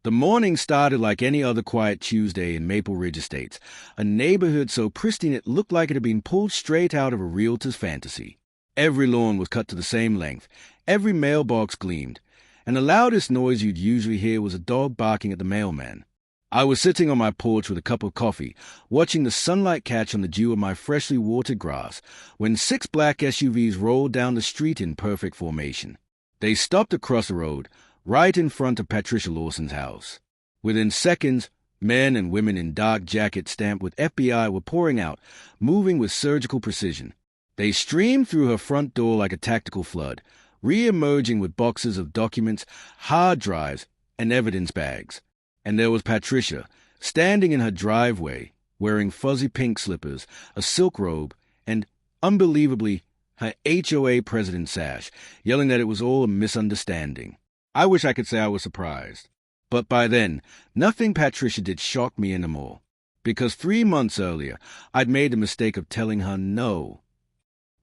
The morning started like any other quiet Tuesday in Maple Ridge Estates, a neighborhood so pristine it looked like it had been pulled straight out of a realtor's fantasy. Every lawn was cut to the same length, every mailbox gleamed, and the loudest noise you'd usually hear was a dog barking at the mailman. I was sitting on my porch with a cup of coffee, watching the sunlight catch on the dew of my freshly watered grass, when 6 black SUVs rolled down the street in perfect formation. They stopped across the road, right in front of Patricia Lawson's house. Within seconds, men and women in dark jackets stamped with FBI were pouring out, moving with surgical precision. They streamed through her front door like a tactical flood, re-emerging with boxes of documents, hard drives, and evidence bags. And there was Patricia, standing in her driveway, wearing fuzzy pink slippers, a silk robe, and, unbelievably, her HOA president sash, yelling that it was all a misunderstanding. I wish I could say I was surprised. But by then, nothing Patricia did shocked me anymore, because 3 months earlier, I'd made the mistake of telling her no.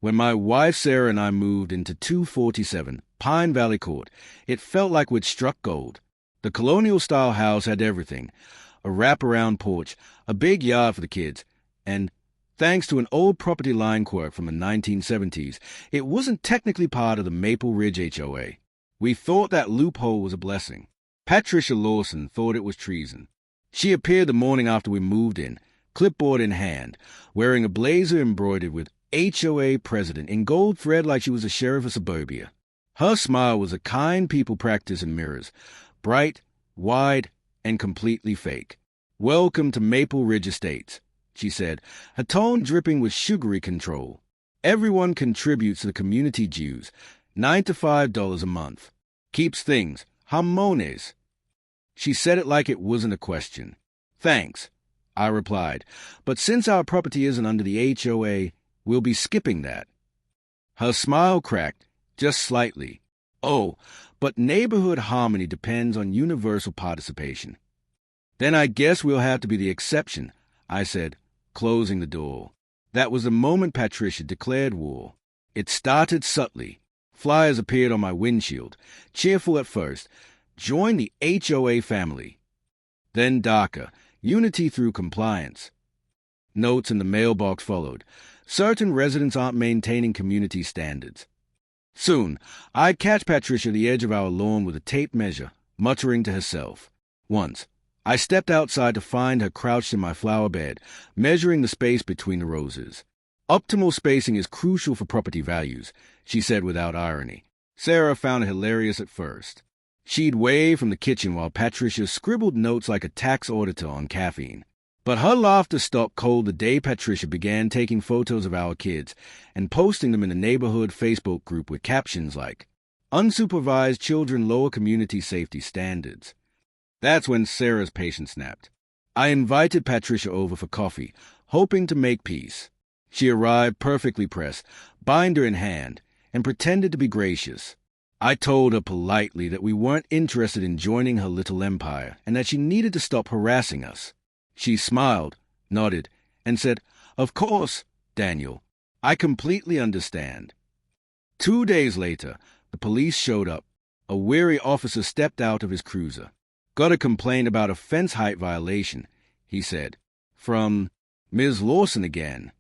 When my wife Sarah and I moved into 247 Pine Valley Court, it felt like we'd struck gold. The colonial-style house had everything, a wraparound porch, a big yard for the kids, and, thanks to an old property line quirk from the 1970s, it wasn't technically part of the Maple Ridge HOA. We thought that loophole was a blessing. Patricia Lawson thought it was treason. She appeared the morning after we moved in, clipboard in hand, wearing a blazer embroidered with HOA President in gold thread like she was a sheriff of suburbia. Her smile was a kind people practice in mirrors, bright, wide, and completely fake. "Welcome to Maple Ridge Estates," she said, her tone dripping with sugary control. "Everyone contributes to the community dues, $9 to $5 a month. Keeps things, homeowners." She said it like it wasn't a question. "Thanks," I replied, "but since our property isn't under the HOA, we'll be skipping that." Her smile cracked, just slightly. "Oh, but neighborhood harmony depends on universal participation." "Then I guess we'll have to be the exception," I said, closing the door. That was the moment Patricia declared war. It started subtly. Flyers appeared on my windshield, cheerful at first. "Join the HOA family." Then darker, "Unity through compliance." Notes in the mailbox followed. "Certain residents aren't maintaining community standards." Soon, I'd catch Patricia at the edge of our lawn with a tape measure, muttering to herself. Once, I stepped outside to find her crouched in my flower bed, measuring the space between the roses. "Optimal spacing is crucial for property values," she said without irony. Sarah found it hilarious at first. She'd wave from the kitchen while Patricia scribbled notes like a tax auditor on caffeine. But her laughter stopped cold the day Patricia began taking photos of our kids and posting them in the neighborhood Facebook group with captions like, "Unsupervised children lower community safety standards." That's when Sarah's patience snapped. I invited Patricia over for coffee, hoping to make peace. She arrived perfectly pressed, binder in hand, and pretended to be gracious. I told her politely that we weren't interested in joining her little empire and that she needed to stop harassing us. She smiled, nodded, and said, "Of course, Daniel. I completely understand." 2 days later, the police showed up. A weary officer stepped out of his cruiser. "Got a complaint about a fence height violation," he said. "From Ms. Lawson again."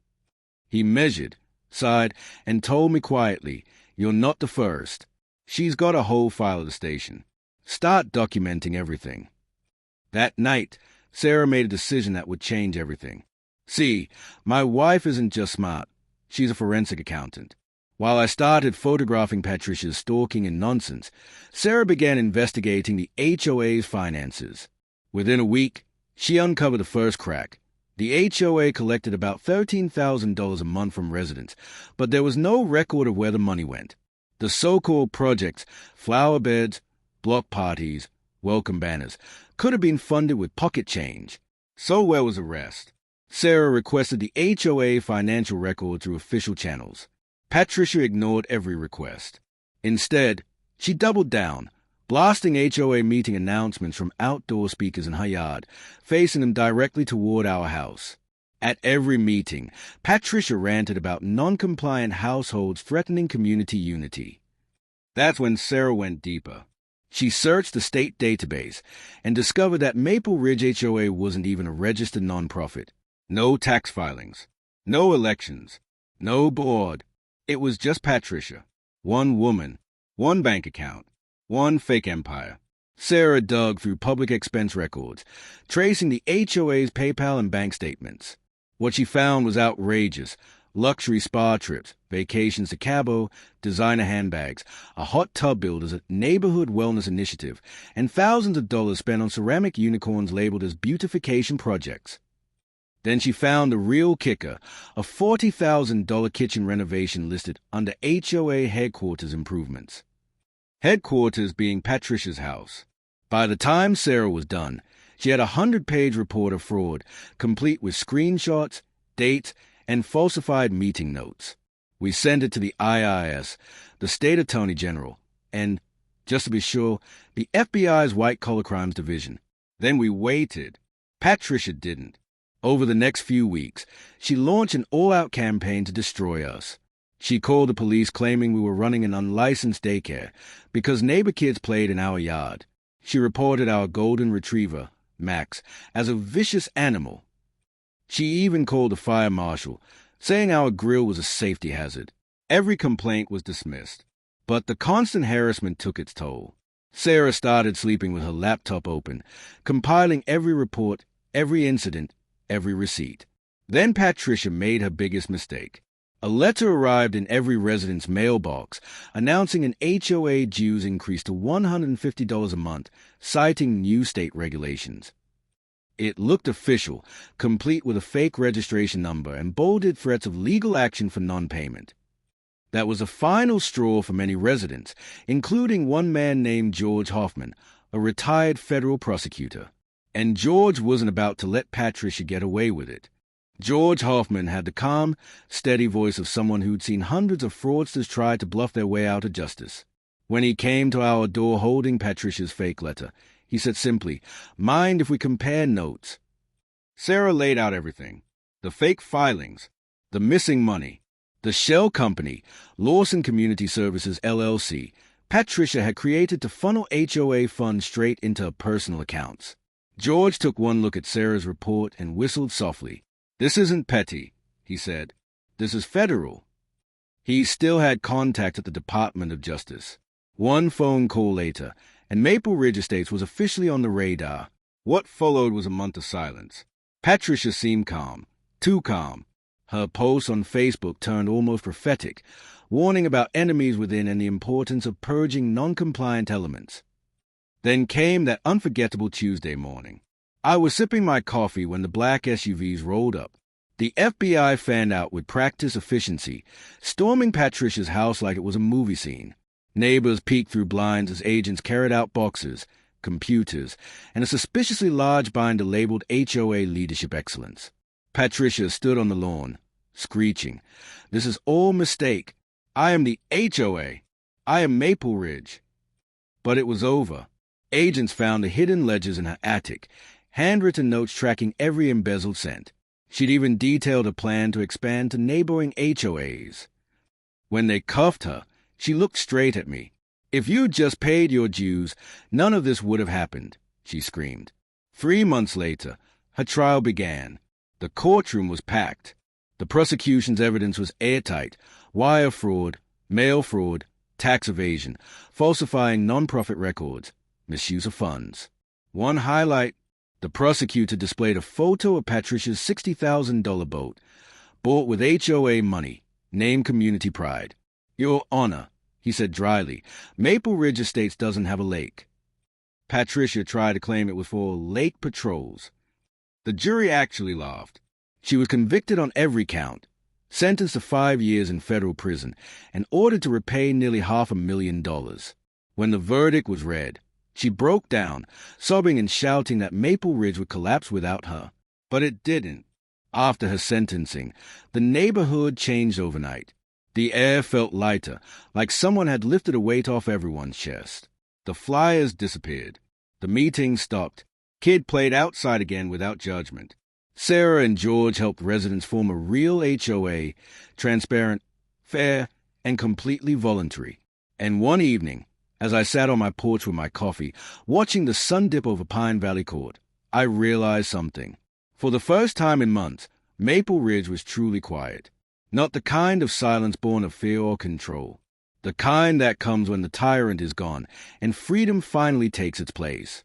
He measured, sighed, and told me quietly, "You're not the first. She's got a whole file at the station. Start documenting everything." That night, Sarah made a decision that would change everything. See, my wife isn't just smart. She's a forensic accountant. While I started photographing Patricia's stalking and nonsense, Sarah began investigating the HOA's finances. Within a week, she uncovered the first crack. The HOA collected about $13,000 a month from residents, but there was no record of where the money went. The so-called projects, flower beds, block parties, welcome banners, could have been funded with pocket change. So where was the rest? Sarah requested the HOA financial record through official channels. Patricia ignored every request. Instead, she doubled down, blasting HOA meeting announcements from outdoor speakers in her yard, facing them directly toward our house. At every meeting, Patricia ranted about non-compliant households threatening community unity. That's when Sarah went deeper. She searched the state database and discovered that Maple Ridge HOA wasn't even a registered nonprofit. No tax filings, no elections, no board. It was just Patricia. One woman, one bank account, one fake empire. Sarah dug through public expense records, tracing the HOA's PayPal and bank statements. What she found was outrageous. Luxury spa trips, vacations to Cabo, designer handbags, a hot tub builder's neighborhood wellness initiative, and thousands of dollars spent on ceramic unicorns labeled as beautification projects. Then she found the real kicker, a $40,000 kitchen renovation listed under HOA headquarters improvements. Headquarters being Patricia's house. By the time Sarah was done, she had a 100-page report of fraud, complete with screenshots, dates, and falsified meeting notes. We sent it to the IRS, the state attorney general, and, just to be sure, the FBI's white-collar crimes division. Then we waited. Patricia didn't. Over the next few weeks, she launched an all-out campaign to destroy us. She called the police claiming we were running an unlicensed daycare because neighbor kids played in our yard. She reported our golden retriever, Max, as a vicious animal. She even called the fire marshal, saying our grill was a safety hazard. Every complaint was dismissed, but the constant harassment took its toll. Sarah started sleeping with her laptop open, compiling every report, every incident, every receipt. Then Patricia made her biggest mistake. A letter arrived in every resident's mailbox announcing an HOA dues increase to $150 a month, citing new state regulations. It looked official, complete with a fake registration number and bolded threats of legal action for non-payment. That was a final straw for many residents, including one man named George Hoffman, a retired federal prosecutor. And George wasn't about to let Patricia get away with it. George Hoffman had the calm, steady voice of someone who'd seen hundreds of fraudsters try to bluff their way out of justice. When he came to our door holding Patricia's fake letter, he said simply, "Mind if we compare notes?" Sarah laid out everything. The fake filings, the missing money, the shell company, Lawson Community Services, LLC, Patricia had created to funnel HOA funds straight into her personal accounts. George took one look at Sarah's report and whistled softly. "This isn't petty," he said. "This is federal." He still had contact at the Department of Justice. One phone call later, and Maple Ridge Estates was officially on the radar. What followed was a month of silence. Patricia seemed calm, too calm. Her posts on Facebook turned almost prophetic, warning about enemies within and the importance of purging non-compliant elements. Then came that unforgettable Tuesday morning. I was sipping my coffee when the black SUVs rolled up. The FBI fanned out with practiced efficiency, storming Patricia's house like it was a movie scene. Neighbors peeked through blinds as agents carried out boxes, computers, and a suspiciously large binder labeled HOA Leadership Excellence. Patricia stood on the lawn, screeching, "This is all mistake. I am the HOA. I am Maple Ridge." But it was over. Agents found the hidden ledgers in her attic, handwritten notes tracking every embezzled cent. She'd even detailed a plan to expand to neighboring HOAs. When they cuffed her, she looked straight at me. "If you'd just paid your dues, none of this would have happened," she screamed. 3 months later, her trial began. The courtroom was packed. The prosecution's evidence was airtight: wire fraud, mail fraud, tax evasion, falsifying nonprofit records, misuse of funds. One highlight: the prosecutor displayed a photo of Patricia's $60,000 boat, bought with HOA money, named Community Pride. "Your Honor," he said dryly, "Maple Ridge Estates doesn't have a lake." Patricia tried to claim it was for lake patrols. The jury actually laughed. She was convicted on every count, sentenced to 5 years in federal prison, and ordered to repay nearly $500,000. When the verdict was read, she broke down, sobbing and shouting that Maple Ridge would collapse without her. But it didn't. After her sentencing, the neighborhood changed overnight. The air felt lighter, like someone had lifted a weight off everyone's chest. The flyers disappeared. The meeting stopped. Kid played outside again without judgment. Sarah and George helped residents form a real HOA, transparent, fair, and completely voluntary. And one evening, As I sat on my porch with my coffee, watching the sun dip over Pine Valley Court, I realized something. For the first time in months, Maple Ridge was truly quiet. Not the kind of silence born of fear or control. The kind that comes when the tyrant is gone and freedom finally takes its place.